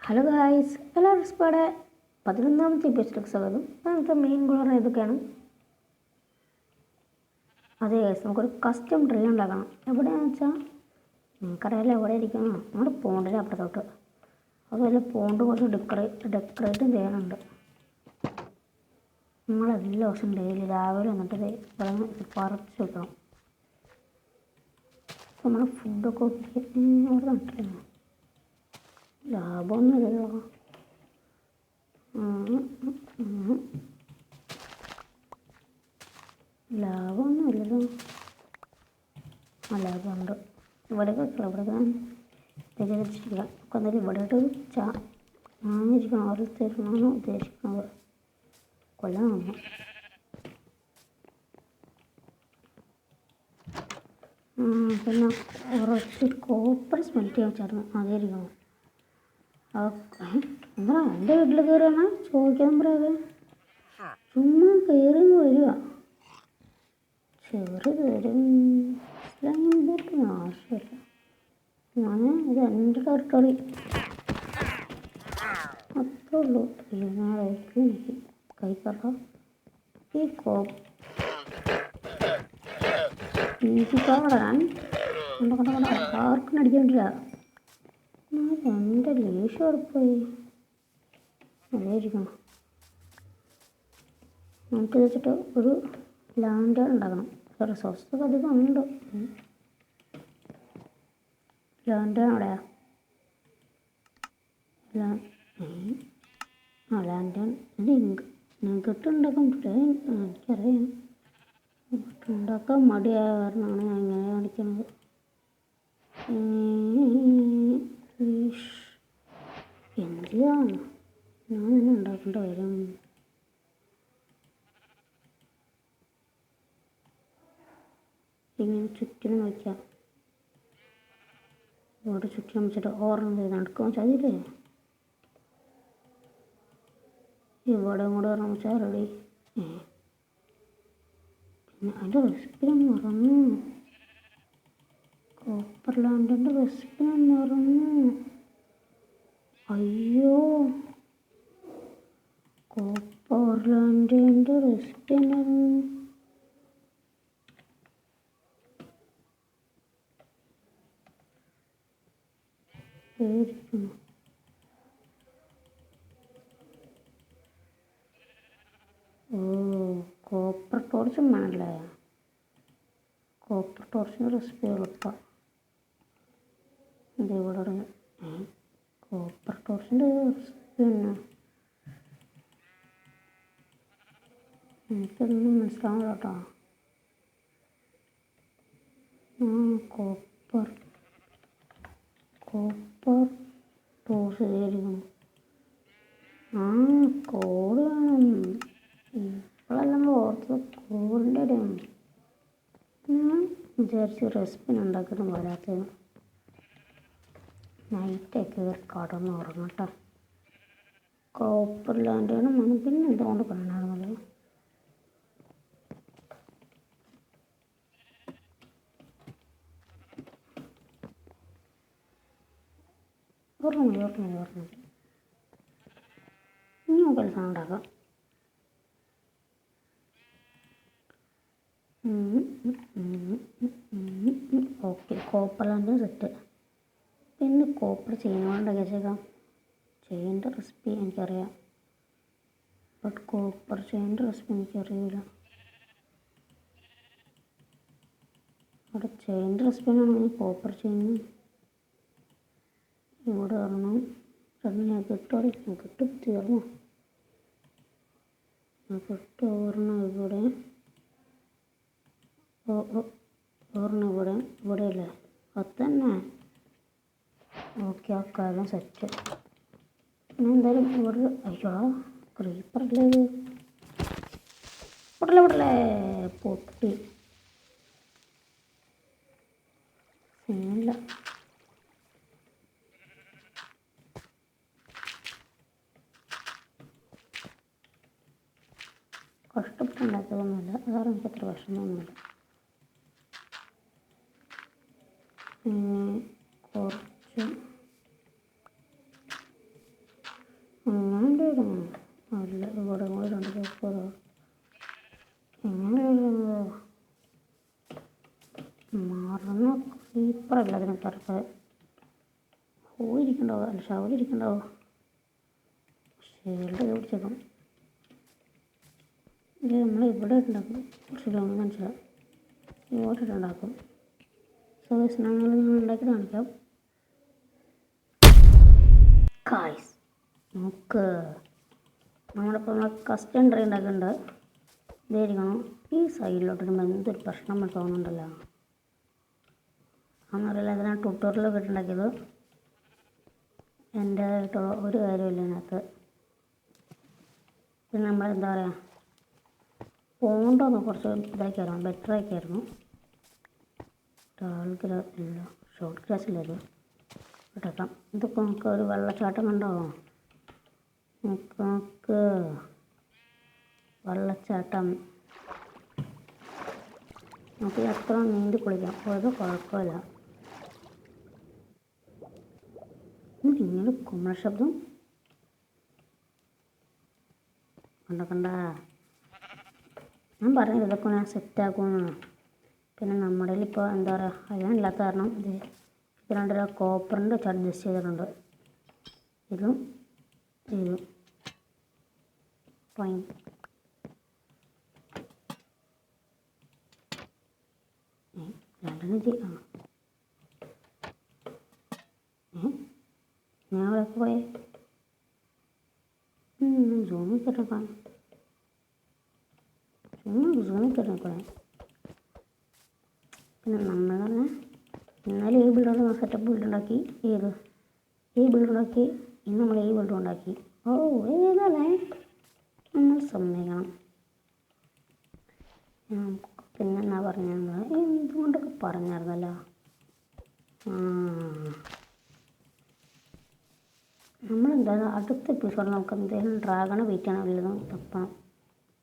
Hello guys, എല്ലാവരും സ്പാടെ 11ാമത്തെ എപ്പിസോഡിലേക്ക് സ്വാഗതം. നമുക്ക് മെയിൻ ഗോൾ ഏതൊക്കെയാണ്? അതെ ഗായ്സ്, നമുക്കൊരു കസ്റ്റം ട്രീ ഉണ്ടാക്കണം. എവിടെയാണെന്ന് വെച്ചാൽ നമുക്കറിയാലോ എവിടെ ഇരിക്കണം. നമ്മുടെ പോണ്ടിൻ്റെ അപ്പുറത്തോട്ട്. അതുപോലെ പോണ്ട് കുറച്ച് ഡെക്കറേറ്റും ചെയ്യാനുണ്ട്. നമ്മളെല്ലാ ദിവസവും ഡെയിലി രാവിലെ വന്നിട്ട് പറിച്ച് വെക്കണം. നമ്മൾ ഫുഡൊക്കെ അവിടെ നട്ടില്ല, ലാഭമൊന്നുമില്ലല്ലോ. ലാഭമൊന്നുമില്ലല്ലോ. ലാഭമുണ്ട്. ഇവിടെയൊക്കെ ഇവിടെയൊക്കെ തിരിച്ചിരിക്കുക. എന്തായാലും ഇവിടെയായിട്ട് വാങ്ങിച്ചിരിക്കണം. ഓരോരുത്തരുമാണ് ഉദ്ദേശിക്കുന്നത്. കൊല്ലം വന്നു. പിന്നെ കുറച്ച് കോപ്പർ സ്മെൽറ്റ് ചെയ്യാൻ വെച്ചായിരുന്നു. അതായിരിക്കണം. എന്താ എൻ്റെ വീട്ടിൽ കയറിയാണ് ചോദിക്കാൻ പറയാതെ ചുമ്മാ കയറി വരിക. കയറും ആവശ്യമില്ല. ഇത് എൻ്റെ ടെറിട്ടറി അത്രേ ഉള്ളൂ. എനിക്ക് കൈക്കറ ഈ ഈസിക്കാടാൻ ആർക്കും അടിക്കാൻ പറ്റില്ല. എൻ്റെ ലേശം ഉറപ്പായി അതായിരിക്കണം. നമുക്ക് വെച്ചിട്ട് ഒരു ലാൻഡ് ഉണ്ടാക്കണം. റിസോഴ്സൊക്കെ അധികം ഉണ്ട്. ലാൻഡ് അവിടെയാ ലാൻഡ് നെഗറ്റ് ഉണ്ടാക്കാൻ പറ്റില്ല. എനിക്കറിയാം. ഉണ്ടാക്കാൻ മടിയായ കാരണമാണ് ഞാൻ ഇങ്ങനെ കാണിക്കുന്നത്. എന്തിനാണ് ഞാൻ തന്നെ ഉണ്ടാക്കേണ്ട വരും. ഇങ്ങനെ ചുറ്റിനും വയ്ക്കാം. ഇവിടെ ചുറ്റിനും വെച്ചിട്ട് ഓർമ്മ ചെയ്ത് നടക്കാൻ വെച്ചാൽ അതില്ലേ. ഇവിടെ കൂടെ ഓർമ്മ വെച്ചാൽ റെഡി. പിന്നെ അതിൻ്റെ റെസിപ്പി ഞാൻ മറന്നു. കോപ്പർ ലാൻഡിൻ്റെ റെസിപ്പി ഞാൻ മറന്നു. അയ്യോ, കോപ്പർ ലാൻഡിൻ്റെ റെസിപ്പി ഉണ്ടായിരുന്നു. ഓ, കോപ്പർ ടോർച്ചും വേണമല്ലേ. കോപ്പർ ടോർച്ചിൻ്റെ റെസിപ്പി എളുപ്പം. ഇതിവിടെ കോപ്പർ ടോർച്ചിൻ്റെ റെസിപ്പി തന്നെ എനിക്കൊന്നും മനസ്സിലാവില്ല കേട്ടോ. കോപ്പർ ടോർച്ച് ചെയ്തിരിക്കണം. കോഡ് വേണം. ഇപ്പോഴെല്ലാം ഓർത്തത് കോഡിൻ്റെ ഇടയാണ്. ഞാൻ വിചാരിച്ച് റെസിപ്പി ഉണ്ടാക്കിയിട്ട് വരാത്തത്. നൈറ്റൊക്കെ കടന്ന് ഉറങ്ങട്ടെ. കോപ്പർ ലാൻഡ് വേണം. പിന്നെ എന്തുകൊണ്ട് കാണാറുണ്ടല്ലോ. ഓർമ്മ ഇനി നമുക്ക് സാധനം ഉണ്ടാക്കാം. Okay, copper land set. പിന്നെ കോപ്പർ ചെയ്യുന്നതുകൊണ്ടൊക്കെ ചെയ്താൽ ചെയ്യേണ്ട റെസിപ്പി എനിക്കറിയാം. ബട്ട് കോപ്പർ ചെയ്യേണ്ട റെസിപ്പി എനിക്കറിയില്ല. അവിടെ ചെയ്യേണ്ട റെസിപ്പി ആണെങ്കിൽ കോപ്പർ ചെയ്യുന്നു. ഇവിടെ പറഞ്ഞു നെഗറ്റ് തീർന്നു. നെഗറ്റ് ഓർമ്മ ഇവിടെ ഓർമ്മ ഇവിടെ അല്ലേ. അത് തന്നെ. ഓക്കെ, ആ കാര്യം സെറ്റ്. പിന്നെ എന്തായാലും ഇവിടെ അയ്യോ ക്രീപ്പറല്ലേ പൊട്ടി. സീനില്ല. കഷ്ടപ്പെട്ടുണ്ടാക്കിയതൊന്നുമില്ല. അതാണ് എനിക്കത്ര വിഷമമൊന്നുമില്ല. പിന്നെ കുറച്ച് എങ്ങനെ വരുന്നത്? അല്ല, ഇവിടെ കൂടെ 2 പേപ്പറോ എങ്ങനെ വരുന്നത്? മറന്ന ക്രീപ്പറല്ല അതിന് പറക്ക് പോയിരിക്കണ്ടാവോ? അല്ല, ഷവലിരിക്കണ്ടാവോ? ഷീൽഡ് പിടിച്ചേക്കും. ഇത് നമ്മൾ ഇവിടെ ഉണ്ടാക്കും. കുറച്ച് ലോങ് മനസ്സിലാവും. ഇങ്ങോട്ടിട്ട് ഉണ്ടാക്കും. സോ ഞങ്ങൾ ഉണ്ടാക്കി കാണിക്കാം. കായ്സ് നമുക്ക് നമ്മളിപ്പോൾ കസ്റ്റം ഡ്രൈ ഉണ്ടാക്കുന്നുണ്ട്. ഇതായിരിക്കണം. ഈ സൈഡിലോട്ടൊരു എന്തൊരു പ്രശ്നം തോന്നുന്നുണ്ടല്ലോ. അന്നറിയില്ല, അതിനാണ് ട്യൂട്ടോറിയലൊക്കെ ഇട്ടുണ്ടാക്കിയത്. എൻ്റെ ഒരു കാര്യമില്ല ഇതിനകത്ത്. പിന്നെ നമ്മളെന്താ പറയുക, പോണ്ടൊന്ന് കുറച്ച് ഇതാക്കിയായിരുന്നു, ബെറ്റർ ആക്കിയായിരുന്നു. ടാൾ ഗ്രാസ് ഇല്ല, ഷോർട്ട് ഗ്രാസ് ഇല്ലായിരുന്നു. ഇട്ടേക്കാം. ഇതിപ്പോൾ നമുക്ക് ഒരു വെള്ളച്ചാട്ടം കണ്ടാവോ? നമുക്ക് വെള്ളച്ചാട്ടം നമുക്ക് എത്ര നീന്തി കുളിക്കാം. ഒരു കുഴപ്പമില്ല. ഇങ്ങനെ കുമ്മള ശബ്ദം കണ്ട ഞാൻ പറഞ്ഞത് ഇതൊക്കെ ഞാൻ സെറ്റാക്കുമെന്ന്. പിന്നെ നമ്മുടെ ഇപ്പോൾ എന്താ പറയുക, അതിനില്ലാത്ത കാരണം ഇത് 2 രൂപ കോപ്പറിൻ്റെ വെച്ച് അഡ്ജസ്റ്റ് ചെയ്തിട്ടുണ്ട്. ഇതും ഫൈൻ. രണ്ടെണ്ണം ചെയ്യാം. ഞാൻ അവിടെ പോയേ സൂമിൽ കിട്ടണം. സൂമിൽ കിട്ടണേ. പിന്നെ നമ്മൾ തന്നെ ഇന്നലെ ഈ ബിൽഡർ സെറ്റപ്പ് ബിൽഡുണ്ടാക്കി. ഈ ബിൽഡുണ്ടാക്കി. ഇന്ന് നമ്മൾ ഈ ബിൽഡും ഉണ്ടാക്കി. ഓ, ഏതല്ലേ നമ്മൾ സമ്മതിക്കണം. പിന്നെ എന്നാ പറഞ്ഞ എന്തുകൊണ്ടൊക്കെ പറഞ്ഞായിരുന്നല്ലോ. നമ്മളെന്തായാലും അടുത്ത എപ്പിസോഡിൽ നമുക്ക് എന്തെങ്കിലും ഡ്രാഗണ് വെയിറ്റ് ചെയ്യണം. വല്ലതും തപ്പണം.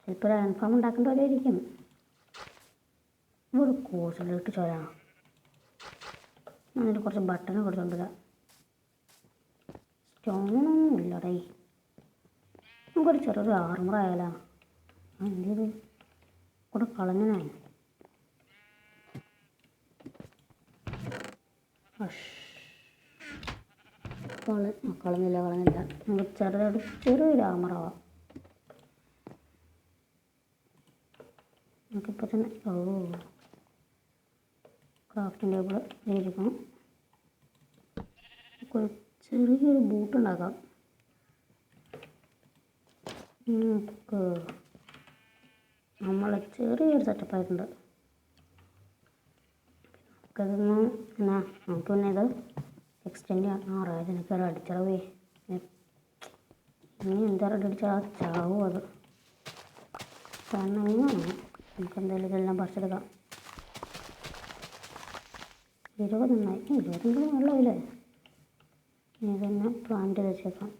ചിലപ്പോൾ ഒരു അയൺ ഫാം ഉണ്ടാക്കേണ്ട വരെയായിരിക്കും. ഒരു കോഴ്സിലിട്ട് ചോരാം. അതിൽ കുറച്ച് ബട്ടൺ കൊടുത്തോണ്ടില്ല. സ്റ്റോണൊന്നും ഇല്ലടേ. നമുക്കൊരു ചെറിയൊരു ആർമർ ആയാലോ. എന്ത് കൂടെ കളഞ്ഞനാ. കളഞ്ഞില്ല. നമുക്ക് ചെറിയൊരു ആർമറാവാം. നമുക്കിപ്പോൾ തന്നെ ക്രാഫ്റ്റിംഗ് ടേബിൾ ഇരിക്കണം. ചെറിയൊരു ബൂട്ട് ഉണ്ടാക്കാം. നമുക്ക് നമ്മൾ ചെറിയൊരു സെറ്റപ്പായിട്ടുണ്ട്. നമുക്കതൊന്ന് നമുക്ക് പിന്നെ ഇത് എക്സ്റ്റെൻഡ് ചെയ്യാം. ഇതിനൊക്കെ അടിച്ചളവേ. ഇനി എന്തായാലും അടിച്ചാൽ ചാവും അത്. കാരണം എങ്ങനെയാണ് നമുക്ക് എന്തായാലും ഇതെല്ലാം പറിച്ചെടുക്കാം. 20 നന്നായി. 20 വെള്ളമില്ലേ. ഇനി ഇതന്നെ പ്ലാന്റ് ചെയ്ത് വെച്ചേക്കാം.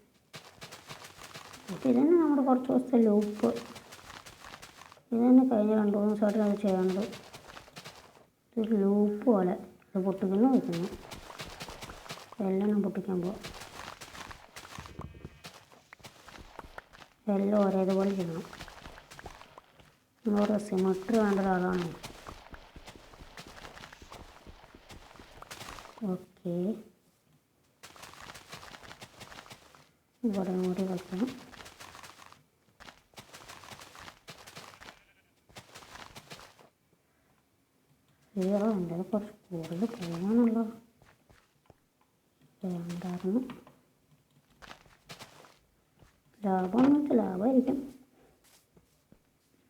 ഇതന്നെ നമ്മുടെ കുറച്ച് ദിവസത്തെ ലൂപ്പ്. ഇതന്നെ കഴിഞ്ഞ 2-3 ദിവസമായിട്ട് അത് ചെയ്യണത്. ഇതൊരു ലൂപ്പ് പോലെ. ഇത് പൊട്ടിക്കുന്നു വയ്ക്കുന്നു. എല്ലാം ഞാൻ പൊട്ടിക്കാൻ പോവാം. എല്ലാം ഒരേതുപോലെ ചെയ്യണം. ഓരോ സിമെട്രി വേണ്ട ഒരാളാണ്. ഓക്കെ, ഇവിടെ കൂടി വയ്ക്കണം. എൻ്റെ കുറച്ച് കൂടുതൽ പോകാനുള്ളൂ. വേണ്ടായിരുന്നു. ലാഭമാണെന്ന് വെച്ചാൽ ലാഭമായിരിക്കും.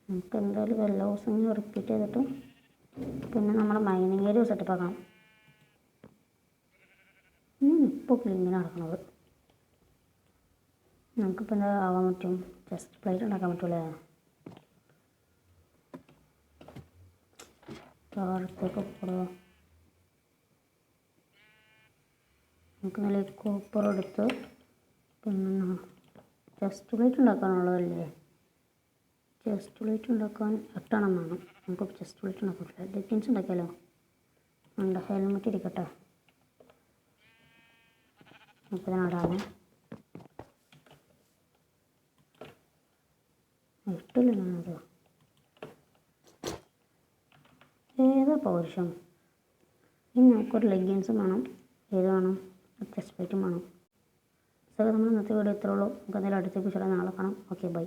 നമുക്ക് എന്തായാലും എല്ലാ ദിവസവും റിപ്പീറ്റ് ചെയ്തിട്ട് പിന്നെ നമ്മുടെ മൈനിങ് ഏരിയ സെറ്റപ്പ് ആക്കണം. ഇപ്പോൾ ക്ലീനിങ് നടക്കുന്നത്. നമുക്കിപ്പോൾ എന്താ ആവാൻ പറ്റും? ചെസ്റ്റ് പ്ലേറ്റ് ഉണ്ടാക്കാൻ പറ്റൂലേ? താഴത്തേക്ക് കൂടുക. നമുക്ക് നല്ല കോപ്പർ എടുത്ത് പിന്നെ ചെസ്റ്റ് പ്ലേറ്റ് ഉണ്ടാക്കാനുള്ളതല്ലേ. ചെസ്റ്റ് പ്ലേറ്റ് ഉണ്ടാക്കാൻ 8 എണ്ണം വേണം. നമുക്ക് ചെസ്റ്റ് പ്ലേറ്റ് ഉണ്ടാക്കാൻ പറ്റില്ല. ഡിഫൻസ് ഉണ്ടാക്കിയാലോ? ഉണ്ട്. ഹെൽമെറ്റ് ഇരിക്കട്ടെ. നമുക്ക് ഇതിനടാണ്. ഇട്ടില്ലത് ഏതാ പൗരുഷം. ഇനി നമുക്കൊരു ലെഗിൻസും വേണം, ഏത് വേണം, ചെസ്റ്റ് പ്ലേറ്റും വേണം. സോ നമ്മൾ ഇന്നത്തെ വീഡിയോ ഇത്രേ ഉള്ളൂ. നമുക്ക് എന്തായാലും അടുത്ത എപ്പിസോഡ് നാളെ കാണാം. Okay bye.